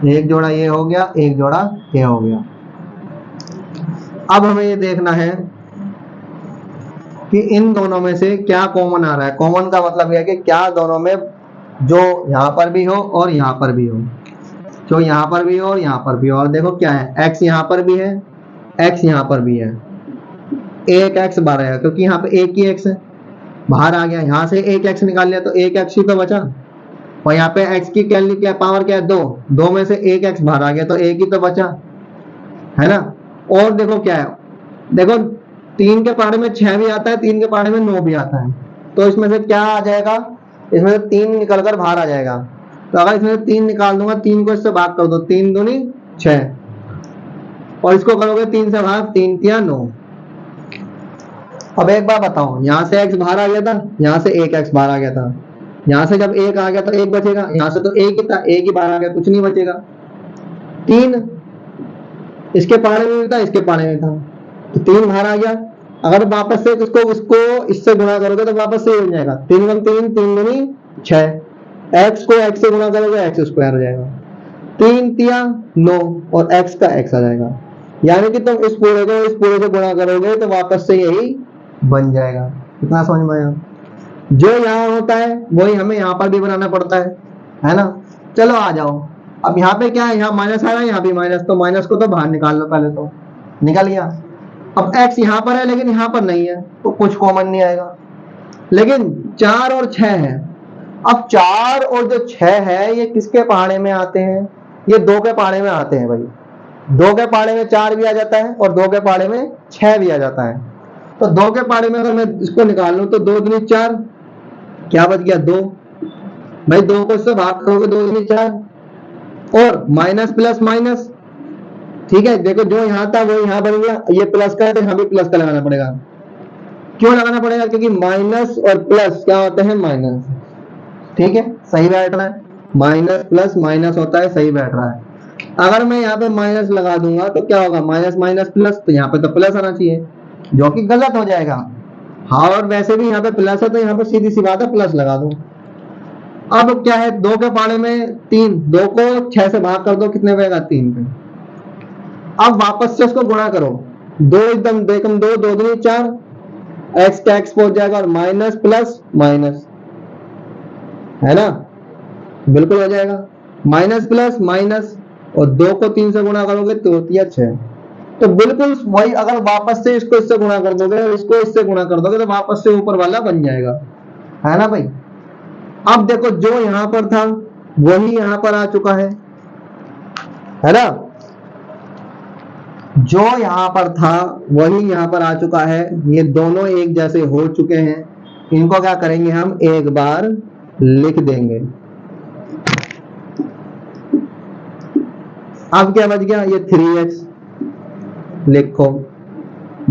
एक जोड़ा ये हो गया, एक जोड़ा ये हो गया। अब हमें ये देखना है कि इन दोनों में से क्या कॉमन आ रहा है। कॉमन का मतलब यह है कि क्या दोनों में, जो यहाँ पर भी हो और यहाँ पर भी हो, जो यहाँ पर भी हो और यहाँ पर भी हो। और देखो क्या है, x यहाँ पर भी है, x यहाँ पर भी है, एक x बाहर आएगा क्योंकि यहाँ पे एक ही x है, बाहर आ गया। यहाँ से एक x निकाल लिया तो एक x ही तो बचा, और यहाँ पे x की क्या पावर क्या है, 2, 2 में से एक x बाहर आ गया तो एक ही तो बचा, है ना। और देखो क्या है, देखो 3 के पहाड़े में 6 भी आता है, 3 के पहाड़े में 9 भी आता है, तो इसमें से क्या आ जाएगा, इसमें से 3 निकल कर बाहर आ जाएगा। तो अगर इसमें से 3 निकाल दूंगा, 3 को इससे भाग कर दो, 3 दूनी 6, और इसको करोगे 3 से भाग, 3 तिया 9। अब एक बार बताओ, यहाँ से x बाहर आ गया था, यहाँ से एक x बाहर आ गया था, यहाँ से जब एक आ गया तो एक बचेगा, यहाँ से तो एक ही था, एक ही बाहर आ गया, कुछ नहीं बचेगा। 3 इसके पहाड़े में भी था, इसके पहाड़े में था, तो 3 बाहर आ गया। अगर वापस से इसको इससे गुणा करोगे तो वापस से बन जाएगा, 3 गुण 3, 3 दूनी 6, x को x से गुणा करोगे x स्क्वायर हो जाएगा, 3 तिया 9, और x का x आ जाएगा। यानी कि तुम इस पूरे से गुणा करोगे तो वापस से यही बन जाएगा। कितना समझ में आया। जो यहाँ होता है वही हमें यहाँ पर भी बनाना पड़ता है ना। चलो आ जाओ, अब यहाँ पे क्या है, यहाँ माइनस आ रहा है, यहाँ भी माइनस, तो माइनस को तो बाहर निकाल लो, पहले तो निकल गया। अब x यहाँ पर है लेकिन यहाँ पर नहीं है, तो कुछ कॉमन नहीं आएगा। लेकिन 4 और 6 है। अब 4 और जो 6 है ये किसके पहाड़े में आते हैं, ये 2 के पहाड़े में आते हैं भाई। 2 के पहाड़े में 4 भी आ जाता है और 2 के पहाड़े में 6 भी आ जाता है। तो 2 के पहाड़े में अगर मैं इसको निकाल लूं तो 2 दूनी 4, क्या बच गया 2, भाई 2 को इससे भाग करोगे 2 दूनी 4, और माइनस प्लस माइनस, ठीक है। देखो जो यहाँ था वो यहाँ बन गया, ये प्लस का है तो यहाँ भी प्लस का लगाना पड़ेगा। क्यों लगाना पड़ेगा, क्योंकि माइनस और प्लस क्या होते हैं, माइनस, ठीक है। सही बैठ रहा है, माइनस प्लस माइनस होता है, सही बैठ रहा है। अगर मैं यहाँ पे माइनस लगा दूंगा तो क्या होगा, माइनस माइनस प्लस, तो यहाँ पे तो प्लस आना चाहिए, जो कि गलत हो जाएगा। हाँ, और वैसे भी यहाँ पे प्लस है तो यहाँ पे सीधी सी बात है प्लस लगा दो। अब क्या है, 2 के पहाड़े में 3, 2 को 6 से भाग कर दो, कितने पेगा, 3 पे। अब वापस से उसको गुणा करो, 2 एकदम देखम 2, 2 दूनी 4, x का x पहुंच जाएगा, और माइनस प्लस माइनस, है ना, बिल्कुल हो जाएगा। माइनस प्लस माइनस, और 2 को 3 से गुणा करोगे तो होती है 6। तो बिल्कुल वही, अगर वापस से इसको इससे गुणा कर दोगे और इसको इससे गुणा कर दोगे तो वापस से ऊपर वाला बन जाएगा, है ना भाई। अब देखो जो यहाँ पर था वही यहाँ पर आ चुका है ना, जो यहाँ पर था वही यहाँ पर आ चुका है। ये दोनों एक जैसे हो चुके हैं, इनको क्या करेंगे, हम एक बार लिख देंगे। अब क्या बच गया, ये 3x लिखो,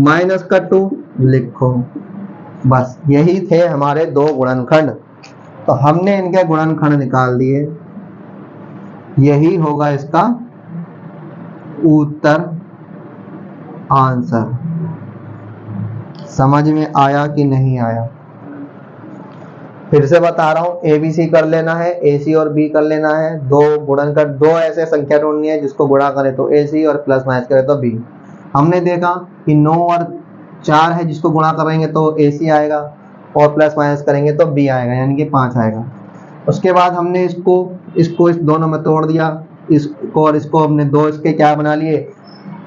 माइनस का 2 लिखो, बस यही थे हमारे 2 गुणनखंड। तो हमने इनके गुणनखंड निकाल दिए, यही होगा इसका उत्तर, आंसर। समझ में आया कि नहीं आया, फिर से बता रहा हूं, ABC कर लेना है, AC और B कर लेना है। 2 गुणनखंड, 2 ऐसे संख्या ढूंढनी है जिसको गुणा करे तो AC और प्लस माइनस करे तो B। हमने देखा कि 9 और 4 है, जिसको गुणा करेंगे तो AC आएगा और प्लस माइनस करेंगे तो B आएगा, यानी कि 5 आएगा। उसके बाद हमने इसको इस दोनों में तोड़ दिया, इसको और इसको हमने 2 इसके क्या बना लिए,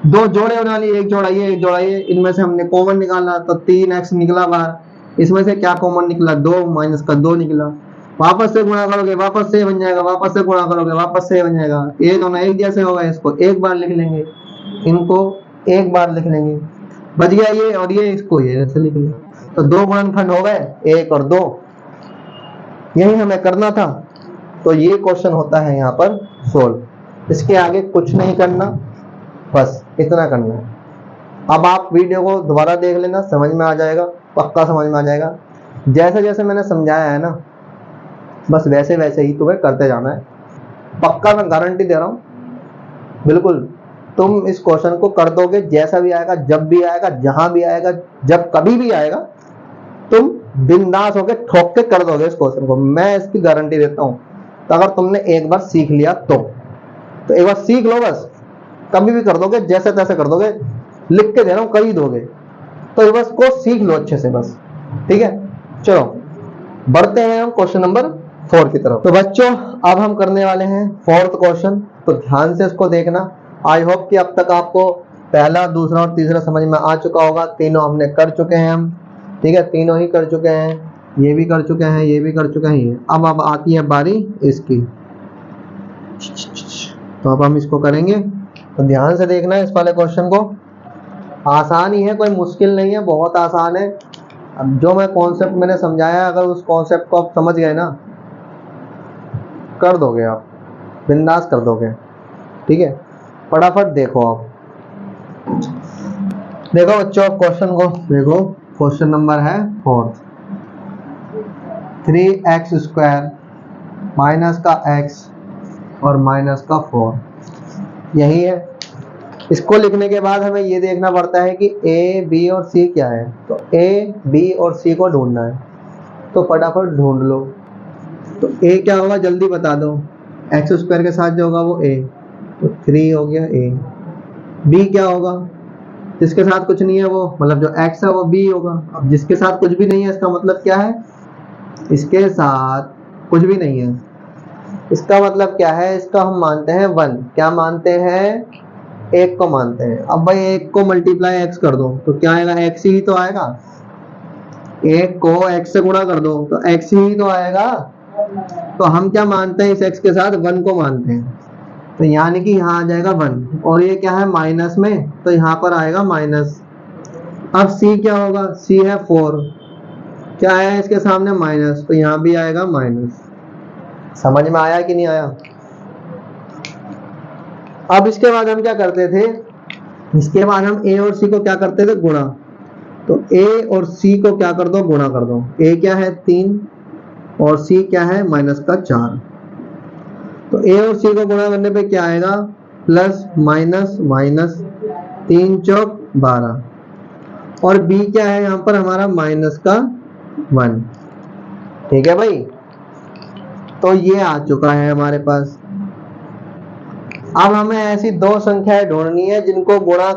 2 जोड़े बना लिए, एक जोड़ा ये एक जोड़ा ये। इनमें से हमने कॉमन निकालना, तो 3x निकला बाहर। इसमें से क्या कॉमन निकला, 2 माइनस का 2 निकला। वापस से गुणा करोगे वापस से बन जाएगा, वापस से गुणा करोगे वापस से बन जाएगा। ये दोनों एक जैसे होगा, इसको एक बार लिख लेंगे, इनको एक बार लिख लेंगे। बच गया ये, और ये इसको ये ऐसे लिख लिया। तो दो गुणनखंड हो गए, 1 और 2, यही हमें करना था। तो ये क्वेश्चन होता है यहाँ पर सोल्व। इसके आगे कुछ नहीं करना, बस इतना करना है। अब आप वीडियो को दोबारा देख लेना, समझ में आ जाएगा, पक्का समझ में आ जाएगा। जैसे जैसे मैंने समझाया है ना, बस वैसे वैसे ही तुम्हें करते जाना है। पक्का मैं गारंटी दे रहा हूँ, बिल्कुल तुम इस क्वेश्चन को कर दोगे। जैसा भी आएगा, जब भी आएगा, जहां भी आएगा, जब कभी भी आएगा, तुम बिंदास होके ठोक के कर दोगे इस क्वेश्चन को, मैं इसकी गारंटी देता हूँ। तो अगर तुमने एक बार सीख लिया तो एक बार सीख लो, बस कभी भी कर दोगे, जैसे तैसे कर दोगे। लिख के दे रहा हूँ, कर ही दोगे। तो बस को सीख लो अच्छे से बस, ठीक है। चलो बढ़ते हैं हम क्वेश्चन नंबर 4 की तरफ। तो बच्चों अब हम करने वाले हैं 4th क्वेश्चन, तो ध्यान से इसको देखना। आई होप कि अब तक आपको पहला, दूसरा और तीसरा समझ में आ चुका होगा। तीनों हमने कर चुके हैं हम, ठीक है, तीनों ही कर चुके हैं, ये भी कर चुके हैं, ये भी कर चुके हैं ये। अब आती है बारी इसकी, तो अब हम इसको करेंगे। तो ध्यान से देखना है इस वाले क्वेश्चन को। आसान ही है, कोई मुश्किल नहीं है, बहुत आसान है। अब जो मैं कॉन्सेप्ट मैंने समझाया, अगर उस कॉन्सेप्ट को आप समझ गए ना, कर दोगे आप, बिंदास कर दोगे, ठीक है। फटाफट देखो आप, देखो बच्चों क्वेश्चन को देखो। क्वेश्चन नंबर है 4th, 3x² माइनस का x और माइनस का 4, यही है। इसको लिखने के बाद हमें ये देखना पड़ता है कि a, b और c क्या है। तो a, b और c को ढूंढना है, तो फटाफट ढूंढ लो। तो a क्या होगा जल्दी बता दो, x² के साथ जो होगा वो a, तो 3 हो गया a। b क्या होगा, जिसके साथ कुछ नहीं है वो, मतलब जो x है वो b होगा। अब जिसके साथ कुछ भी नहीं है, इसका मतलब क्या है, इसके साथ कुछ भी नहीं है, इसका मतलब क्या है, इसका हम मानते हैं 1। क्या मानते हैं, 1 को मानते हैं। अब भाई 1 को मल्टीप्लाई x कर दो तो क्या आएगा, x ही तो आएगा। 1 को x से गुणा कर दो तो x ही तो आएगा। तो हम क्या मानते हैं, इस x के साथ 1 को मानते हैं। तो यानी कि यहाँ आ जाएगा 1, और ये क्या है माइनस में, तो यहाँ पर आएगा माइनस। अब c क्या होगा, c है 4, क्या है इसके सामने माइनस, तो यहाँ भी आएगा माइनस। समझ में आया कि नहीं आया। अब इसके बाद हम क्या करते थे, इसके बाद हम a और c को क्या करते थे, गुणा। तो a और c को क्या कर दो, गुणा कर दो। a क्या है 3 और c क्या है माइनस का 4। तो a और c को गुणा करने पे क्या आएगा, प्लस माइनस माइनस, 3 चौक 12, और b क्या है यहाँ पर हमारा माइनस का 1, ठीक है भाई। तो ये आ चुका है हमारे पास। अब हमें ऐसी दो संख्याएं ढूंढनी है जिनको गुणा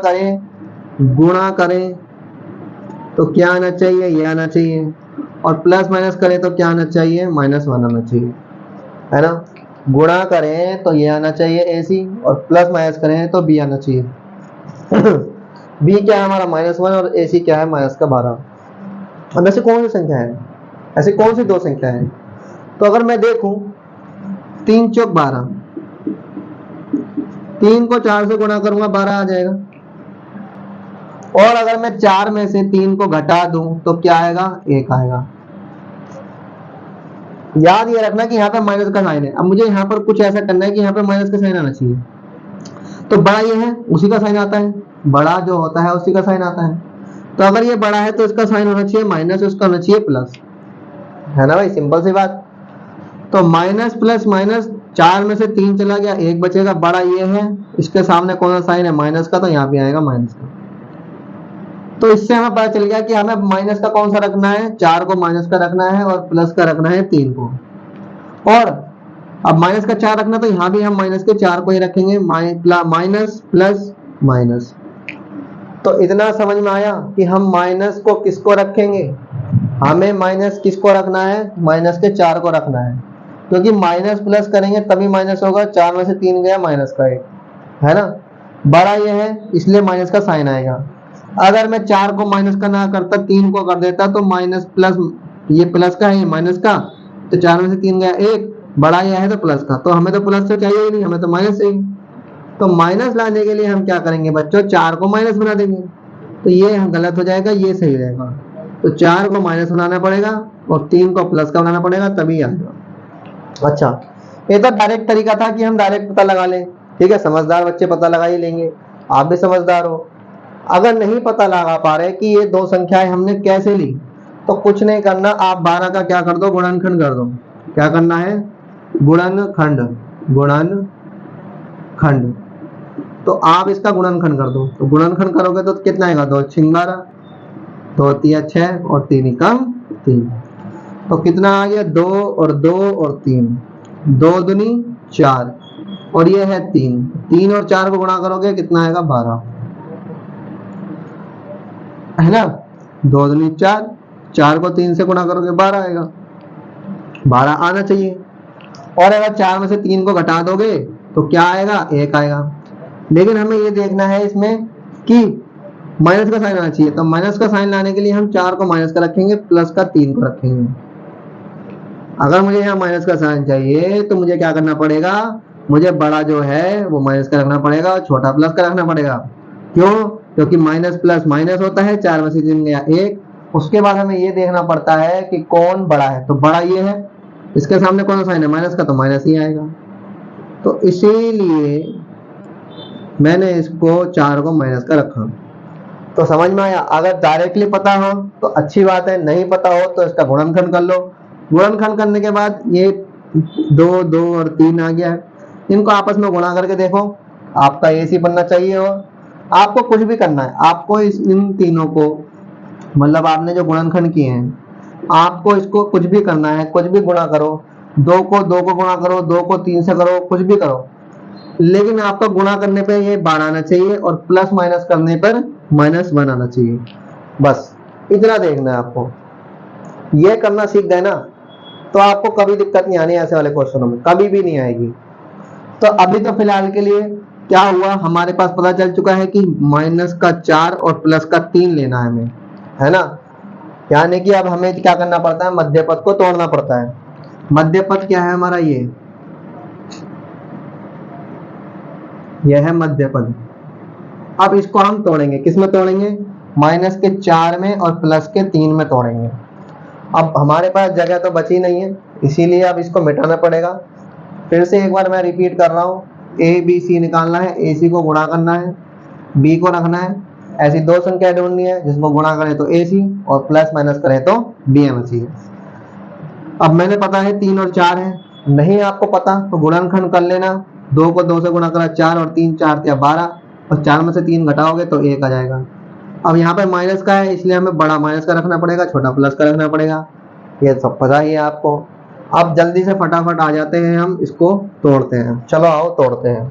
करें तो क्या आना चाहिए, ये आना चाहिए, और प्लस माइनस करें तो क्या आना चाहिए, -1 आना चाहिए, है ना। गुणा करें तो ये आना चाहिए AC, और प्लस माइनस करें तो B आना चाहिए। B क्या है हमारा -1 और AC क्या है -12। अब ऐसी कौन सी संख्या है, ऐसी कौन सी दो संख्या है। तो अगर मैं देखूं 3 चौक 12, 3 को 4 से गुणा करूंगा 12 आ जाएगा। और अगर मैं 4 में से 3 को घटा दूं तो क्या आएगा, 1 आएगा। याद ये रखना कि यहाँ पे माइनस का साइन है। अब मुझे यहाँ पर कुछ ऐसा करना है कि यहाँ पे माइनस का साइन आना चाहिए। तो बड़ा ये है उसी का साइन आता है, बड़ा जो होता है उसी का साइन आता है। तो अगर ये बड़ा है तो इसका साइन होना चाहिए माइनस, उसका होना चाहिए प्लस, है ना भाई, सिंपल सी बात। तो माइनस प्लस माइनस, 4 में से 3 चला गया, 1 बचेगा। बड़ा ये है, इसके सामने कौन सा साइन है, माइनस का, तो यहाँ पे आएगा माइनस का। तो इससे हमें पता चल गया कि हमें माइनस का कौन सा रखना है, 4 को माइनस का रखना है, और प्लस का रखना है 3 को। और अब माइनस का 4 रखना, तो यहाँ भी हम माइनस के 4 को ही रखेंगे, माइनस प्लस माइनस। तो इतना समझ में आया कि हम माइनस को किसको रखेंगे, हमें माइनस किसको रखना है, माइनस के 4 को रखना है, क्योंकि माइनस प्लस करेंगे तभी माइनस होगा। 4 में से 3 गया, माइनस का 1, है ना। बड़ा ये है इसलिए माइनस का साइन आएगा। अगर मैं 4 को माइनस का ना करता, 3 को कर देता, तो माइनस प्लस, ये प्लस का है ये माइनस का, तो 4 में से 3 गया 1, बड़ा यह है तो प्लस का। तो हमें तो प्लस तो चाहिए ही नहीं, हमें तो माइनस चाहिए। तो माइनस लाने के लिए हम क्या करेंगे बच्चों, 4 को माइनस बना देंगे। तो ये गलत हो जाएगा, ये सही रहेगा। तो 4 को माइनस बनाना पड़ेगा और 3 को प्लस का बनाना पड़ेगा, तभी आएगा। अच्छा, ये तो डायरेक्ट तरीका था कि हम डायरेक्ट पता लगा लें, ठीक है, समझदार बच्चे पता लगा ही लेंगे, आप भी समझदार हो। अगर नहीं पता लगा पा रहे कि ये दो संख्याएं हमने कैसे ली, तो कुछ नहीं करना, आप 12 का क्या कर दो, गुणनखंड कर दो। क्या करना है, गुणनखंड, गुणनखंड। तो आप इसका गुणनखंड कर दो, तो गुणनखंड करोगे तो कितना आएगा, 2 6 12, 2 3 6 और 3 एकम 3। तो कितना आ गया, 2 और 2 और 3, 2 दूनी 4 और ये है 3, 3 और 4 को गुणा करोगे कितना आएगा, 12, है ना। 2 दूनी 4, 4 को 3 से गुणा करोगे 12 आएगा, 12 आना चाहिए। और अगर 4 में से 3 को घटा दोगे तो क्या आएगा, 1 आएगा। लेकिन हमें ये देखना है इसमें कि माइनस का साइन आना चाहिए, तो माइनस का साइन लाने के लिए हम 4 को माइनस का रखेंगे, प्लस का 3 को रखेंगे। अगर मुझे यहाँ माइनस का साइन चाहिए तो मुझे क्या करना पड़ेगा, मुझे बड़ा जो है वो माइनस का रखना पड़ेगा और छोटा प्लस का रखना पड़ेगा। क्यों, क्योंकि माइनस प्लस माइनस होता है, 4 में से 3 गया 1। उसके बाद हमें ये देखना पड़ता है कि कौन बड़ा है, तो बड़ा ये है, इसके सामने कौन सा साइन है, माइनस का, तो माइनस ही आएगा। तो इसीलिए मैंने इसको 4 को माइनस का रखा। तो समझ में आया। अगर डायरेक्टली पता हो तो अच्छी बात है, नहीं पता हो तो इसका गुणनखंड कर लो। गुणनखंड करने के बाद ये 2 2 और 3 आ गया है, इनको आपस में गुणा करके देखो, आपका AC बनना चाहिए। और आपको कुछ भी करना है, आपको इन तीनों को, मतलब आपने जो गुणनखंड किए हैं, आपको इसको कुछ भी करना है, कुछ भी गुणा करो, 2 को 2 को गुणा करो, 2 को 3 से करो, कुछ भी करो, लेकिन आपका गुणा करने पे ये बढ़ाना चाहिए और प्लस माइनस करने पर -1 आना चाहिए। बस इतना देखना है आपको। ये करना सीख गए ना तो आपको कभी दिक्कत नहीं आनी, ऐसे वाले क्वेश्चनों में कभी भी नहीं आएगी। तो अभी तो फिलहाल के लिए क्या हुआ, हमारे पास पता चल चुका है कि -4 और +3 लेना है हमें, है ना। यानी कि अब हमें क्या करना पड़ता है, मध्य पद को तोड़ना पड़ता है। मध्य पद क्या है हमारा, यह है मध्य पद। अब इसको हम तोड़ेंगे, किसमें तोड़ेंगे, -4 में और +3 में तोड़ेंगे। अब हमारे पास जगह तो बची नहीं है, इसीलिए अब इसको मिटाना पड़ेगा। फिर से एक बार मैं रिपीट कर रहा हूँ, ABC निकालना है, AC को गुणा करना है, B को रखना है, ऐसी दो संख्या ढूंढनी है जिसको गुणा करें तो AC और प्लस माइनस करें तो BMC है। अब मैंने पता है 3 और 4 है, नहीं आपको पता तो गुणनखंड कर लेना, 2 को 2 से गुणा करा 4 और 3 4 या 12, और 4 में से 3 घटाओगे तो 1 आ जाएगा। अब यहाँ पे माइनस का है इसलिए हमें बड़ा माइनस का रखना पड़ेगा, छोटा प्लस का रखना पड़ेगा, ये सब पता ही है आपको। अब जल्दी से फटाफट आ जाते हैं, हम इसको तोड़ते हैं। चलो आओ तोड़ते हैं।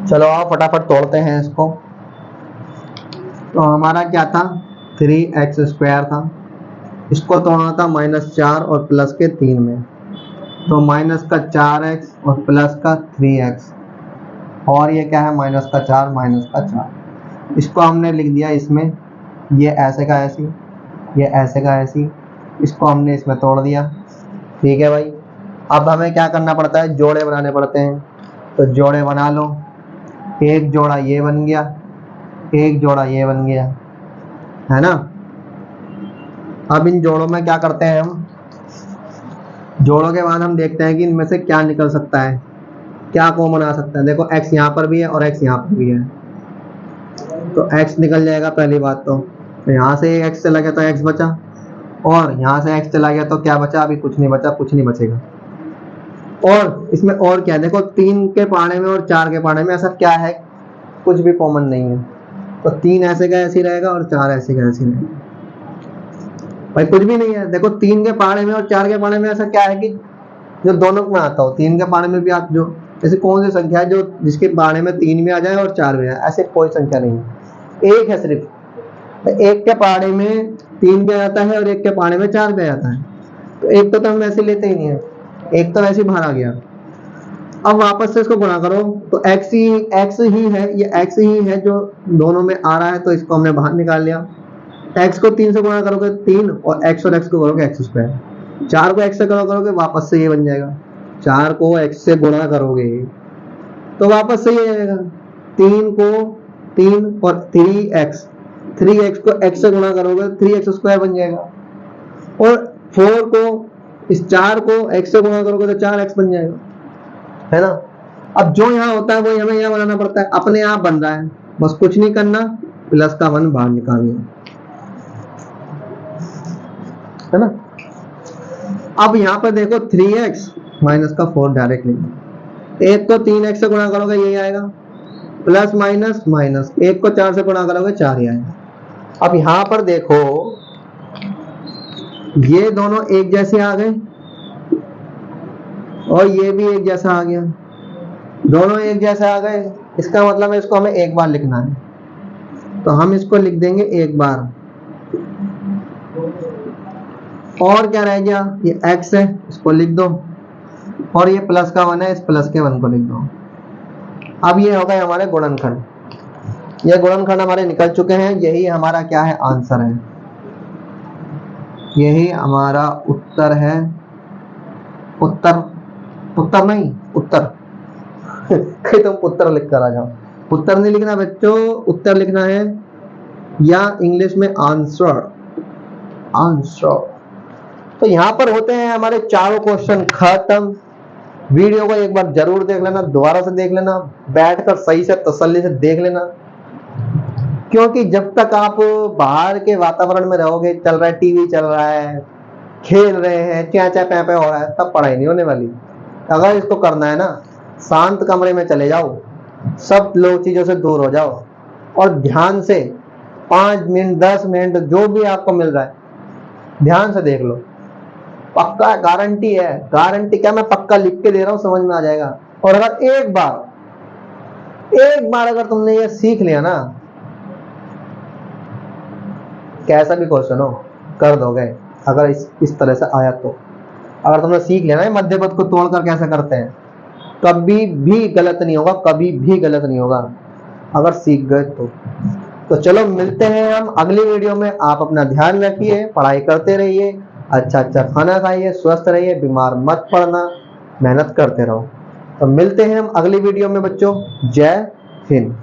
चलो आओ फटाफट तोड़ते हैं इसको। तो हमारा क्या था, 3x² था, इसको तोड़ना था -4 और +3 में, तो -4x और +3x, और ये क्या है, -4 इसको हमने लिख दिया इसमें, ये ऐसे का ऐसी, ये ऐसे का ऐसी, इसको हमने इसमें तोड़ दिया। ठीक है भाई, अब हमें क्या करना पड़ता है, जोड़े बनाने पड़ते हैं। तो जोड़े बना लो, एक जोड़ा ये बन गया, एक जोड़ा ये बन गया, है ना। अब इन जोड़ों में क्या करते हैं हम, जोड़ों के बाद हम देखते हैं कि इनमें से क्या निकल सकता है, क्या कॉमन आ सकता है। देखो x यहाँ पर भी है और x यहाँ पर भी है, तो x निकल जाएगा पहली बात। तो यहाँ से x चला गया तो x बचा, और यहाँ से x चला गया तो क्या बचा, अभी कुछ नहीं बचा, कुछ नहीं बचेगा। और इसमें और क्या है, देखो 3 के पाने में और 4 के पाने में ऐसा क्या है, कुछ भी कॉमन नहीं है। तो 3 ऐसे का ऐसे रहेगा और 4 ऐसे का ऐसे रहेगा, भाई कुछ भी नहीं है। देखो 3 के पाने में और 4 के पाने में ऐसा क्या है कि जो दोनों में आता हो, 3 के पाने में भी आता, जो ऐसी कौन सी संख्या है जो जिसके पाने में 3 भी आ जाए और 4 भी आ जाए, ऐसे कोई संख्या नहीं है, एक है सिर्फ, तो एक के पहाड़े में 3 भी आ जाता है और एक के पहाड़े में 4 भी आ जाता है, तो एक तो हम वैसे लेते ही नहीं है, एक तो वैसे ही बाहर आ गया। अब वापस से इसको गुणा करो तो x ही है, ये x ही है जो दोनों में आ रहा है, तो इसको हमने बाहर निकाल लिया। x को 3 से गुणा करोगे 3, और x को करोगे x स्क्वायर, 4 को x से करोगे वापस से ये बन जाएगा, 4 को x से गुणा करोगे तो वापस से ये आएगा, 3 को 3 और 3x को x से गुणा करोगे 3x स्क्वायर बन जाएगा, और 4 को इस 4 को x से गुणा करोगे तो 4x बन जाएगा, है ना। अब जो यहाँ होता है वही हमें यहाँ बनाना पड़ता है, अपने आप बन रहा है, बस कुछ नहीं करना, प्लस का 1 बाहर निकालना, है ना। अब यहाँ पर देखो 3x माइनस का 4 डायरेक्ट नहीं, एक को 3x से गुणा करोगे यही आएगा, प्लस माइनस माइनस, एक को 4 से गुणा करोगे 4 ही आएगा। अब यहाँ पर देखो ये दोनों एक जैसे आ गए और ये भी एक जैसा आ गया, दोनों एक जैसे आ गए, इसका मतलब है इसको हमें एक बार लिखना है, तो हम इसको लिख देंगे एक बार। और क्या रह गया, ये x है इसको लिख दो, और ये प्लस का 1 है, इस प्लस के 1 को लिख दो। अब ये हो गए हमारे गुणनखंड, ये गुणनखंड हमारे निकल चुके हैं, यही हमारा क्या है, आंसर है, यही हमारा उत्तर है, उत्तर नहीं उत्तर कहीं तुम उत्तर लिख कर आ जाओ, उत्तर नहीं लिखना बच्चों, उत्तर लिखना है, या इंग्लिश में आंसर। तो यहाँ पर होते हैं हमारे चारों क्वेश्चन खत्म। वीडियो को एक बार जरूर देख लेना, दोबारा से देख लेना, बैठकर सही से तसल्ली से देख लेना, क्योंकि जब तक आप बाहर के वातावरण में रहोगे, चल रहा है टीवी चल रहा है, खेल रहे हैं, च्या च्या पे हो रहा है, तब पढ़ाई नहीं होने वाली। अगर इसको करना है ना, शांत कमरे में चले जाओ, सब लोग चीजों से दूर हो जाओ और ध्यान से 5 मिनट 10 मिनट जो भी आपको मिल रहा है ध्यान से देख लो, पक्का गारंटी है, गारंटी क्या मैं पक्का लिख के दे रहा हूं, समझ में आ जाएगा। और अगर एक बार अगर तुमने ये सीख लिया ना, कैसा भी क्वेश्चन हो कर दोगे, अगर इस तरह से आया तो। अगर तुमने सीख लिया ना मध्य पद को तोड़कर कैसे करते हैं, कभी भी गलत नहीं होगा, कभी भी गलत नहीं होगा अगर सीख गए तो चलो मिलते हैं हम अगली वीडियो में। आप अपना ध्यान रखिए, पढ़ाई करते रहिए, अच्छा खाना खाइए, स्वस्थ रहिए, बीमार मत पड़ना, मेहनत करते रहो। तो मिलते हैं हम अगली वीडियो में बच्चों, जय हिंद।